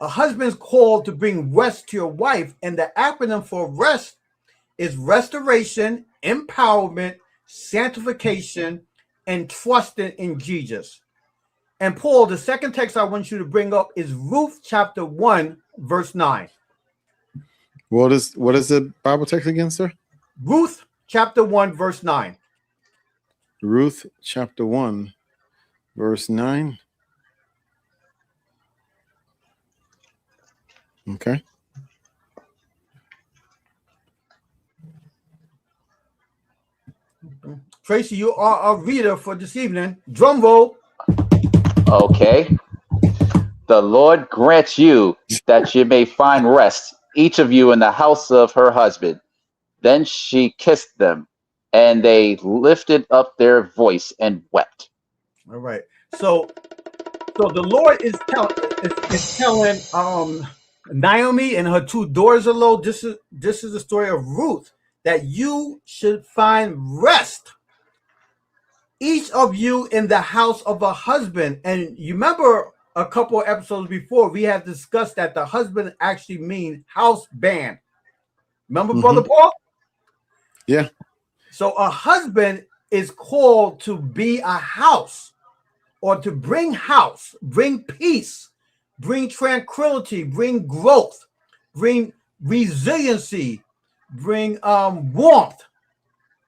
A husband's called to bring rest to your wife, and the acronym for rest is restoration, empowerment, sanctification, and trusting in Jesus. And Paul, the second text I want you to bring up is Ruth chapter 1, verse 9. What is the Bible text again, sir? Ruth chapter 1, verse 9. Ruth chapter 1, verse 9. Okay. Tracy, you are a reader for this evening. Drum roll. Okay. The Lord grants you that you may find rest, each of you in the house of her husband. Then she kissed them, and they lifted up their voice and wept. All right. So the Lord is telling Naomi and her two daughters-in-law, this is the story of Ruth, that you should find rest, each of you in the house of a husband. And you remember a couple of episodes before, we have discussed that the husband actually means house band. Remember, Brother Paul? Yeah. So a husband is called to be a house, or to bring house, bring peace, bring tranquility, bring growth, bring resiliency, bring warmth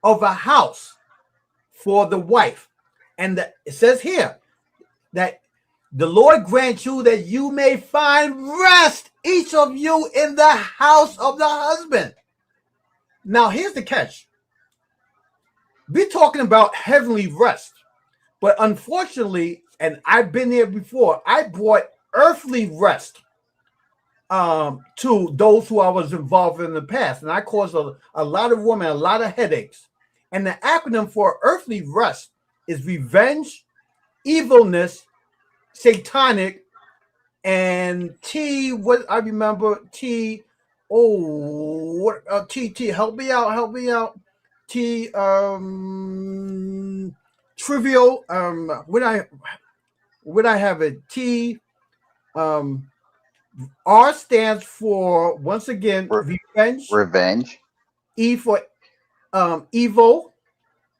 of a house for the wife. And it says here that the Lord grant you that you may find rest, each of you in the house of the husband. Now, here's the catch. We're talking about heavenly rest. But unfortunately, and I've been there before, I brought earthly rest to those who I was involved in the past. And I caused a lot of women a lot of headaches. And the acronym for earthly rest is revenge, evilness, satanic, and T. What I remember, T. Oh, what T. Help me out. T. Trivial. Would I have a T? R stands for, once again, Revenge. E for evil.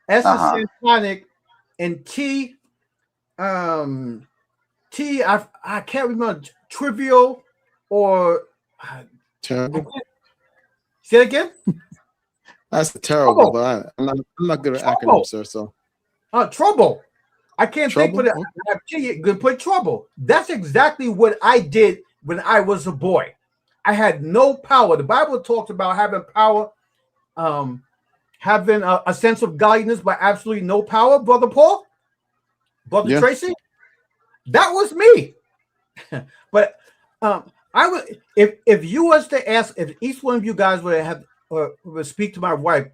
S is satanic, and T. T. I can't remember, trivial or terrible. Say it again. That's terrible, but I'm not good at acronyms, sir. So trouble. I can't think for that. You can put trouble. That's exactly what I did when I was a boy. I had no power. The Bible talks about having power, having a sense of godliness, but absolutely no power. Brother Paul, Brother Tracy, that was me. But I would, if you was to ask, if each one of you guys would have would speak to my wife,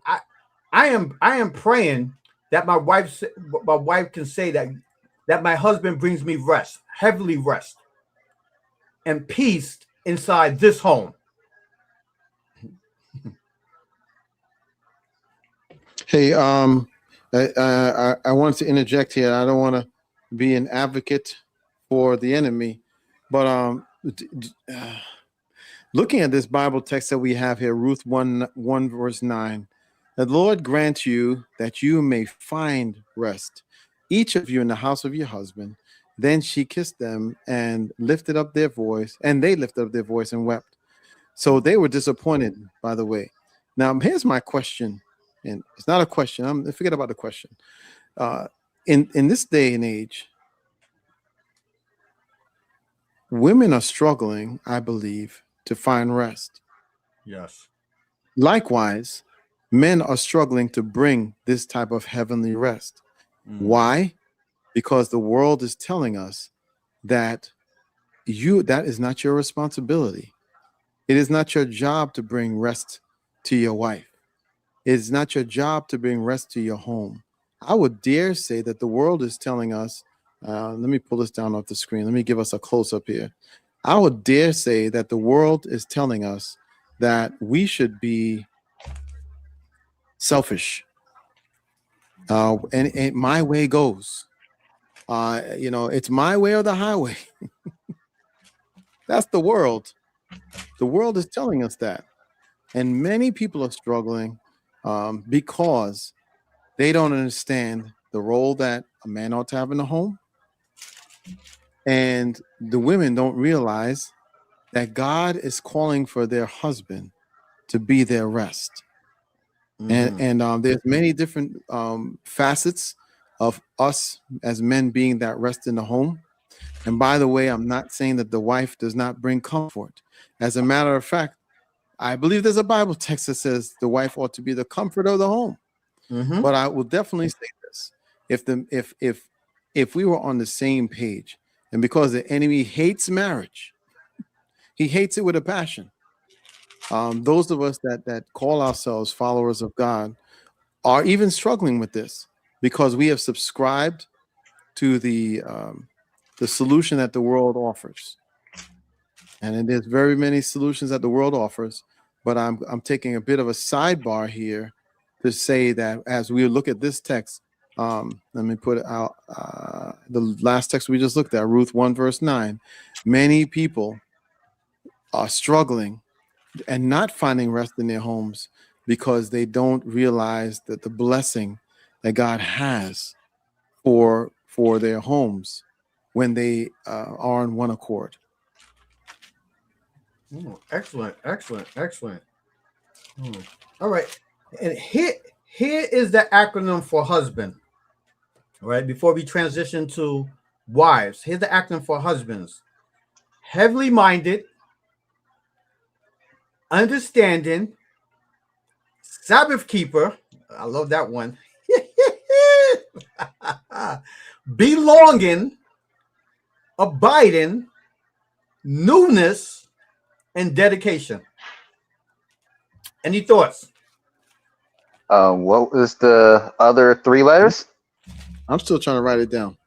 I am praying that my wife can say that my husband brings me rest, heavenly rest, and peace inside this home. Hey, I want to interject here. I don't want to be an advocate for the enemy, but looking at this Bible text that we have here, Ruth 1 verse 9, the Lord grant you that you may find rest, each of you in the house of your husband. Then she kissed them and lifted up their voice, and they lifted up their voice and wept. So they were disappointed, by the way. Now, here's my question, and it's not a question. Forget about the question. In this day and age, women are struggling, I believe, to find rest. Yes. Likewise, men are struggling to bring this type of heavenly rest. Why? Because the world is telling us that that is not your responsibility. It is not your job to bring rest to your wife. It is not your job to bring rest to your home. I would dare say that the world is telling us, let me pull this down off the screen. Let me give us a close-up here. I would dare say that the world is telling us that we should be selfish. And my way goes. It's my way or the highway. That's the world. The world is telling us that. And many people are struggling because they don't understand the role that a man ought to have in the home. And the women don't realize that God is calling for their husband to be their rest. And there's many different facets of us as men being that rest in the home. And by the way, I'm not saying that the wife does not bring comfort. As a matter of fact, I believe there's a Bible text that says the wife ought to be the comfort of the home. But I will definitely say this: if we were on the same page, and because the enemy hates marriage, he hates it with a passion. Those of us that call ourselves followers of God are even struggling with this because we have subscribed to the solution that the world offers. And there's very many solutions that the world offers, but I'm taking a bit of a sidebar here to say that as we look at this text, let me put it out, the last text we just looked at, Ruth 1 verse 9, many people are struggling and not finding rest in their homes because they don't realize that the blessing that God has for their homes when they are on one accord. Excellent. All right. And here is the acronym for husband. All right. Before we transition to wives, here's the acronym for husbands: heavenly minded, understanding, Sabbath keeper. I love that one. Belonging, abiding, newness, and dedication. Any thoughts? What was the other three letters? I'm still trying to write it down.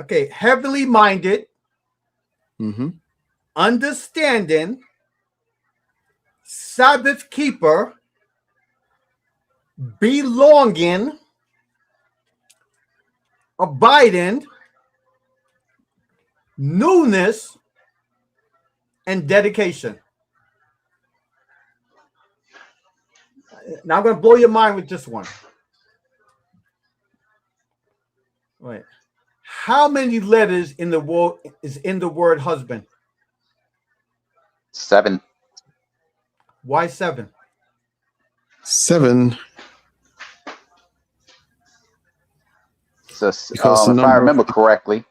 Okay, heavenly minded, understanding, Sabbath keeper, belonging, abiding, newness, and dedication. Now I'm going to blow your mind with this one. Right. How many letters in the word is in the word husband? 7. Why 7? 7. So, Because the if I number remember correctly,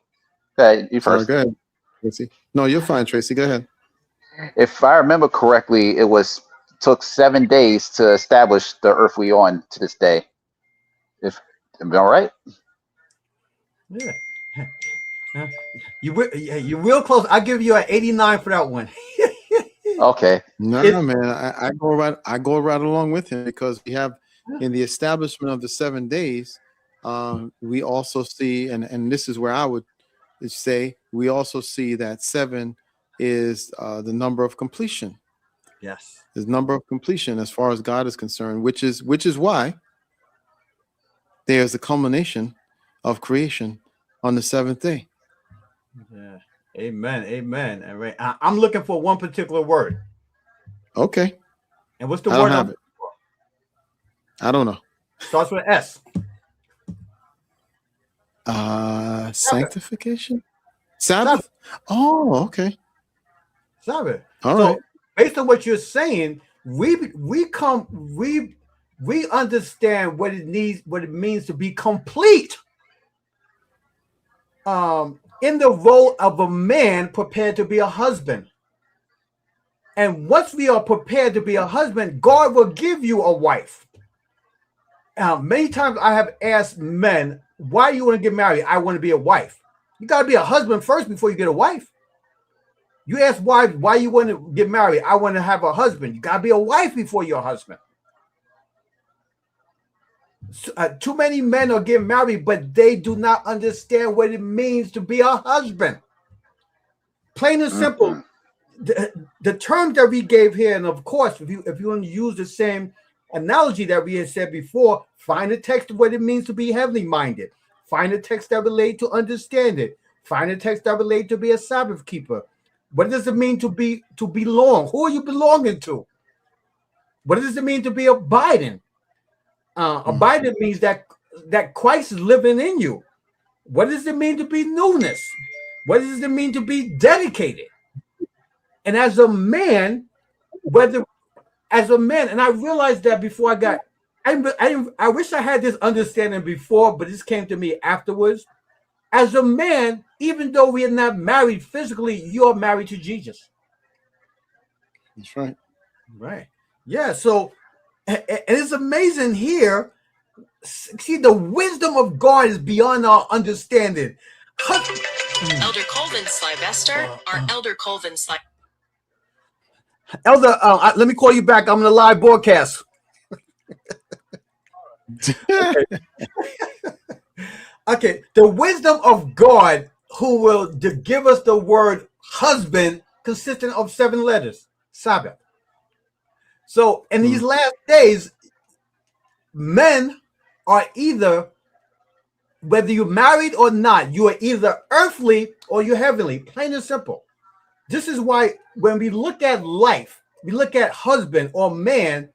you Sorry, first. go ahead, Tracy. No, you're fine, Tracy. Go ahead. If I remember correctly, took 7 days to establish the earth we on to this day. Am I all right? Yeah. You're real close. I'll give you an 89 for that one. Okay. No, man, I go right along with him because we have in the establishment of the 7 days, we also see, and this is where I would say we also see that 7 is the number of completion. Yes. The number of completion as far as God is concerned, which is why there's a culmination of creation on the 7th day. Yeah. Amen. All right. I'm looking for one particular word. Okay. And what's the I word? don't have it. I don't know. Starts with S. Sanctification? Sabbath? Oh, okay. Sabbath. All so right. Based on what you're saying, we understand what it means to be complete. In the role of a man prepared to be a husband. And once we are prepared to be a husband, God will give you a wife. Many times I have asked men, why you want to get married? I want to be a wife. You got to be a husband first before you get a wife. You ask why you want to get married? I want to have a husband. You got to be a wife before you're a husband. Too many men are getting married, but they do not understand what it means to be a husband. Plain and simple. The terms that we gave here, and of course, if you want to use the same analogy that we had said before, find a text of what it means to be heavenly minded. Find a text that relate to understand it. Find a text that relate to be a Sabbath keeper. What does it mean to belong? Who are you belonging to? What does it mean to be abiding? Abiding means that Christ is living in you. What does it mean to be newness? What does it mean to be dedicated? And as a man, and I realized that before I wish I had this understanding before, but this came to me afterwards. As a man, even though we are not married physically, you are married to Jesus. That's right. Right. Yeah. So, and it's amazing here. See, the wisdom of God is beyond our understanding. Elder Colvin Sylvester, or Elder Colvin Sylvester. Elder, let me call you back. I'm in a live broadcast. Okay. The wisdom of God, who will give us the word husband, consisting of 7 letters, Sabbath. So in these last days, men are either, whether you're married or not, you are either earthly or you're heavenly, plain and simple. This is why when we look at life, we look at husband or man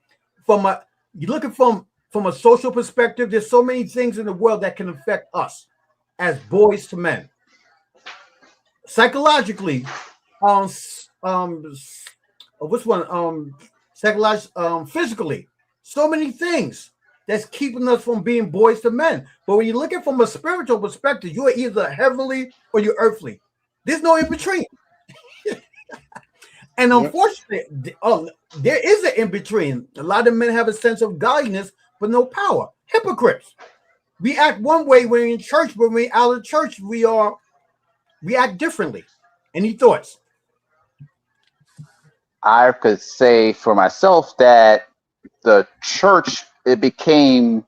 you look at from a social perspective. There's so many things in the world that can affect us as boys to men. Psychologically, physically, so many things that's keeping us from being boys to men. But when you look at it from a spiritual perspective, you are either heavenly or you're earthly. There's no in between. And unfortunately, there is an in between. A lot of men have a sense of godliness, but no power. Hypocrites. We act one way when we're in church, but when we're out of church, we act differently. Any thoughts? I could say for myself that the church, it became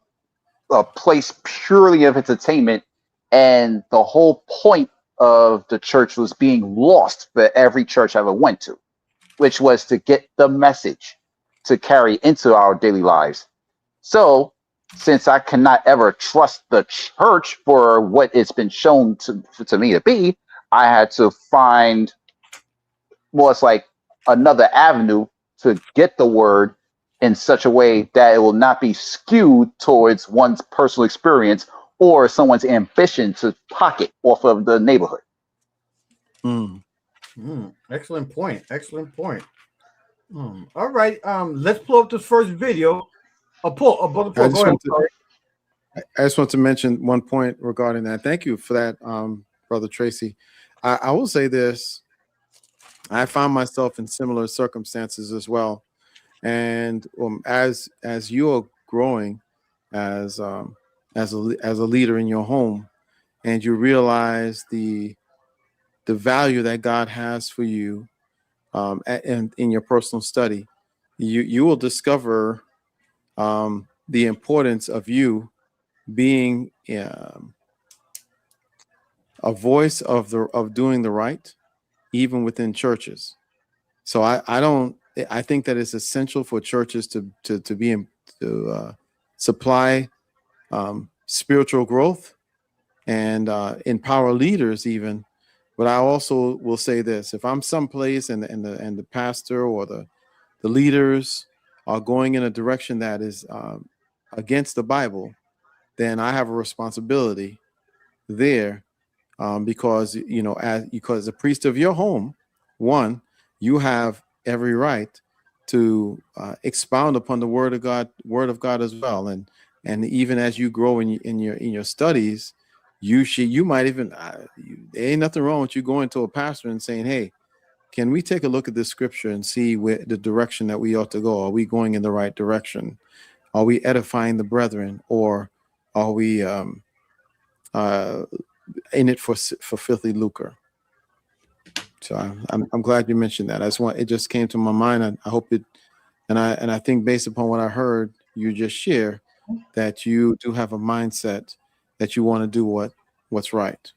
a place purely of entertainment, and the whole point of the church was being lost for every church I ever went to, which was to get the message to carry into our daily lives. So since I cannot ever trust the church for what it's been shown to me to be, I had to find more, it's like another avenue to get the word in such a way that it will not be skewed towards one's personal experience or someone's ambition to pocket off of the neighborhood. Excellent point. Excellent point. All right. Let's pull up this first video. Brother Paul, go ahead. I just want to mention one point regarding that. Thank you for that, Brother Tracy. I will say this. I found myself in similar circumstances as well. And as you are growing as a leader in your home, and you realize the value that God has for you in your personal study, you will discover the importance of you being a voice of doing the right, even within churches. So I think that it's essential for churches to supply spiritual growth and empower leaders even. But I also will say this: if I'm someplace and the pastor or the leaders are going in a direction that is against the Bible, then I have a responsibility there, because because the priest of your home, one, you have every right to expound upon the word of God as well, and even as you grow in your studies, you might even there ain't nothing wrong with you going to a pastor and saying, hey, can we take a look at this scripture and see where the direction that we ought to go? Are we going in the right direction? Are we edifying the brethren, or are we in it for filthy lucre? So I'm glad you mentioned that. It just came to my mind. I hope it, and I think based upon what I heard you just share, that you do have a mindset that you want to do what's right.